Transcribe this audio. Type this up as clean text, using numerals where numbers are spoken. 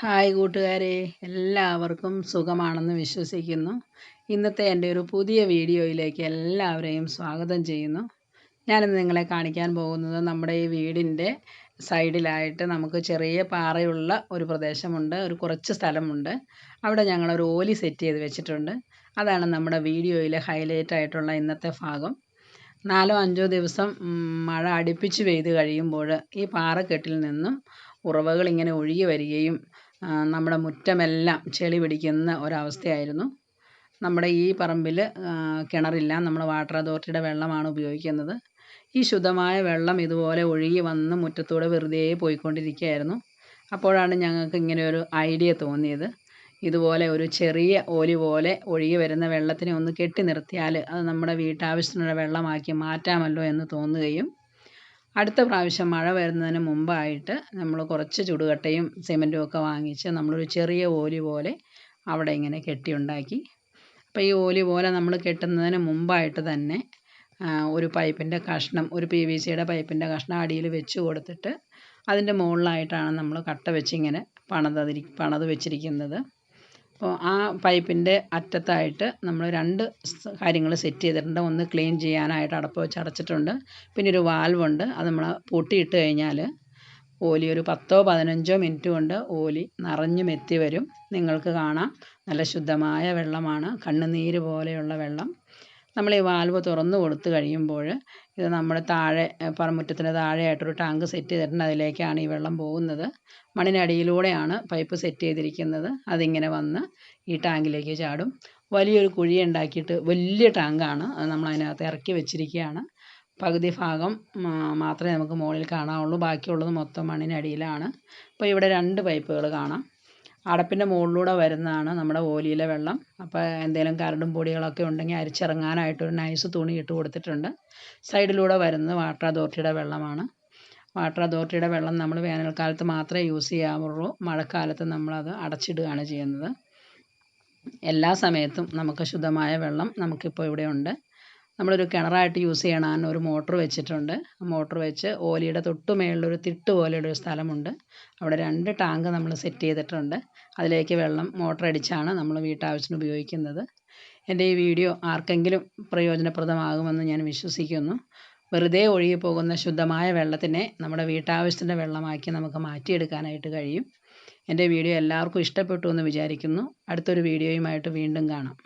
Hi കൂട്ടുകാരെ, എല്ലാവർക്കും സുഖമാണെന്ന് വിശ്വസിക്കുന്നു. ഇന്നത്തെ എൻ്റെ ഒരു പുതിയ വീഡിയോയിലേക്ക് എല്ലാവരെയും സ്വാഗതം ചെയ്യുന്നു. ഞാനിന്ന് നിങ്ങളെ കാണിക്കാൻ പോകുന്നത് നമ്മുടെ ഈ വീടിൻ്റെ സൈഡിലായിട്ട് നമുക്ക് ചെറിയ പാറയുള്ള ഒരു പ്രദേശമുണ്ട്, ഒരു കുറച്ച് സ്ഥലമുണ്ട്. അവിടെ ഞങ്ങളൊരു ഓലി സെറ്റ് ചെയ്ത് വെച്ചിട്ടുണ്ട്. അതാണ് നമ്മുടെ വീഡിയോയിലെ ഹൈലൈറ്റ് ആയിട്ടുള്ള ഇന്നത്തെ ഭാഗം. 4-5 ദിവസം മഴ അടുപ്പിച്ച് പെയ്ത് കഴിയുമ്പോൾ ഈ പാറക്കെട്ടിൽ നിന്നും ഉറവകൾ ഇങ്ങനെ ഒഴുകി വരികയും നമ്മുടെ മുറ്റമെല്ലാം ചെളി പിടിക്കുന്ന ഒരവസ്ഥയായിരുന്നു. നമ്മുടെ ഈ പറമ്പിൽ കിണറില്ല, നമ്മൾ വാട്ടർ അതോറിറ്റിയുടെ വെള്ളമാണ് ഉപയോഗിക്കുന്നത്. ഈ ശുദ്ധമായ വെള്ളം ഇതുപോലെ ഒഴുകി വന്ന് മുറ്റത്തൂടെ വെറുതെ പോയിക്കൊണ്ടിരിക്കുകയായിരുന്നു. അപ്പോഴാണ് ഞങ്ങൾക്ക് ഇങ്ങനെ ഒരു ഐഡിയ തോന്നിയത്. ഇതുപോലെ ഒരു ചെറിയ ഓലി പോലെ ഒഴുകി വരുന്ന വെള്ളത്തിനെ ഒന്ന് കെട്ടി നിർത്തിയാൽ അത് നമ്മുടെ വീട്ടാവശ്യത്തിനുള്ള വെള്ളമാക്കി മാറ്റാമല്ലോ എന്ന് തോന്നുകയും, അടുത്ത പ്രാവശ്യം മഴ വരുന്നതിന് മുമ്പായിട്ട് നമ്മൾ കുറച്ച് ചുടുകട്ടയും സിമൻറ്റും ഒക്കെ വാങ്ങിച്ച് നമ്മളൊരു ചെറിയ ഓലി പോലെ അവിടെ ഇങ്ങനെ കെട്ടിയുണ്ടാക്കി. അപ്പോൾ ഈ ഓലി പോലെ നമ്മൾ കെട്ടുന്നതിന് മുമ്പായിട്ട് തന്നെ ഒരു പൈപ്പിൻ്റെ കഷ്ണം, ഒരു PVCയുടെ പൈപ്പിൻ്റെ കഷ്ണം അടിയിൽ വെച്ച് കൊടുത്തിട്ട് അതിൻ്റെ മുകളിലായിട്ടാണ് നമ്മൾ കട്ട വെച്ചിങ്ങനെ പണത് വെച്ചിരിക്കുന്നത്. അപ്പോൾ ആ പൈപ്പിൻ്റെ അറ്റത്തായിട്ട് നമ്മൾ 2 കാര്യങ്ങൾ സെറ്റ് ചെയ്തിട്ടുണ്ട്. ഒന്ന് ക്ലീൻ ചെയ്യാനായിട്ട് അടപ്പ് വെച്ച് അടച്ചിട്ടുണ്ട്. പിന്നെ ഒരു വാൽവുണ്ട്. അത് നമ്മൾ പൂട്ടിയിട്ട് കഴിഞ്ഞാൽ ഓലി ഒരു 10-15 മിനിറ്റ് കൊണ്ട് ഓലി നിറഞ്ഞു മെത്തി വരും. നിങ്ങൾക്ക് കാണാം, നല്ല ശുദ്ധമായ വെള്ളമാണ്, കണ്ണുനീര് പോലെയുള്ള വെള്ളം. നമ്മൾ ഈ വാൽവ് തുറന്നു കൊടുത്തു കഴിയുമ്പോൾ ഇത് നമ്മുടെ താഴെ പറമ്പുറ്റത്തിന് താഴെയായിട്ടൊരു ടാങ്ക് സെറ്റ് ചെയ്തിട്ടുണ്ട്. അതിലേക്കാണ് ഈ വെള്ളം പോകുന്നത്. മണ്ണിനടിയിലൂടെയാണ് പൈപ്പ് സെറ്റ് ചെയ്തിരിക്കുന്നത്. അതിങ്ങനെ വന്ന് ഈ ടാങ്കിലേക്ക് ചാടും. വലിയൊരു കുഴി ഉണ്ടാക്കിയിട്ട് വലിയ ടാങ്കാണ്, അത് നമ്മൾ അതിനകത്ത് ഇറക്കി വെച്ചിരിക്കുകയാണ്. പകുതി ഭാഗം മാത്രമേ നമുക്ക് മുകളിൽ കാണാവുള്ളൂ, ബാക്കിയുള്ളത് മൊത്തം മണ്ണിനടിയിലാണ്. അപ്പോൾ ഇവിടെ 2 പൈപ്പുകൾ കാണാം. അടപ്പിൻ്റെ മുകളിലൂടെ വരുന്നതാണ് നമ്മുടെ ഓലിയിലെ വെള്ളം. അപ്പോൾ എന്തെങ്കിലും കരടും പൊടികളൊക്കെ ഉണ്ടെങ്കിൽ അരിച്ചിറങ്ങാനായിട്ടൊരു നൈസ് തുണി ഇട്ട് കൊടുത്തിട്ടുണ്ട്. സൈഡിലൂടെ വരുന്നത് വാട്ടർ അതോറിറ്റിയുടെ വെള്ളമാണ്. വാട്ടർ അതോറിറ്റിയുടെ വെള്ളം നമ്മൾ വേനൽക്കാലത്ത് മാത്രമേ യൂസ് ചെയ്യാവുള്ളൂ. മഴക്കാലത്ത് നമ്മളത് അടച്ചിടുകയാണ് ചെയ്യുന്നത്. എല്ലാ സമയത്തും നമുക്ക് ശുദ്ധമായ വെള്ളം നമുക്കിപ്പോൾ ഇവിടെ ഉണ്ട്. നമ്മളൊരു കിണറായിട്ട് യൂസ് ചെയ്യണ ഒരു മോട്ടർ വെച്ചിട്ടുണ്ട്. മോട്ടർ വെച്ച് ഓലിയുടെ തൊട്ട് മേളിലൊരു തിട്ട് പോലെയുള്ള ഒരു സ്ഥലമുണ്ട്. അവിടെ 2 ടാങ്ക് നമ്മൾ സെറ്റ് ചെയ്തിട്ടുണ്ട്. അതിലേക്ക് വെള്ളം മോട്ടർ അടിച്ചാണ് നമ്മൾ വീട്ടാവശ്യത്തിന് ഉപയോഗിക്കുന്നത്. എൻ്റെ ഈ വീഡിയോ ആർക്കെങ്കിലും പ്രയോജനപ്രദമാകുമെന്ന് ഞാൻ വിശ്വസിക്കുന്നു. വെറുതെ ഒഴുകി പോകുന്ന ശുദ്ധമായ വെള്ളത്തിനെ നമ്മുടെ വീട്ടാവശ്യത്തിൻ്റെ വെള്ളമാക്കി നമുക്ക് മാറ്റിയെടുക്കാനായിട്ട് കഴിയും. എൻ്റെ വീഡിയോ എല്ലാവർക്കും ഇഷ്ടപ്പെട്ടു എന്ന് വിചാരിക്കുന്നു. അടുത്തൊരു വീഡിയോയുമായിട്ട് വീണ്ടും കാണാം.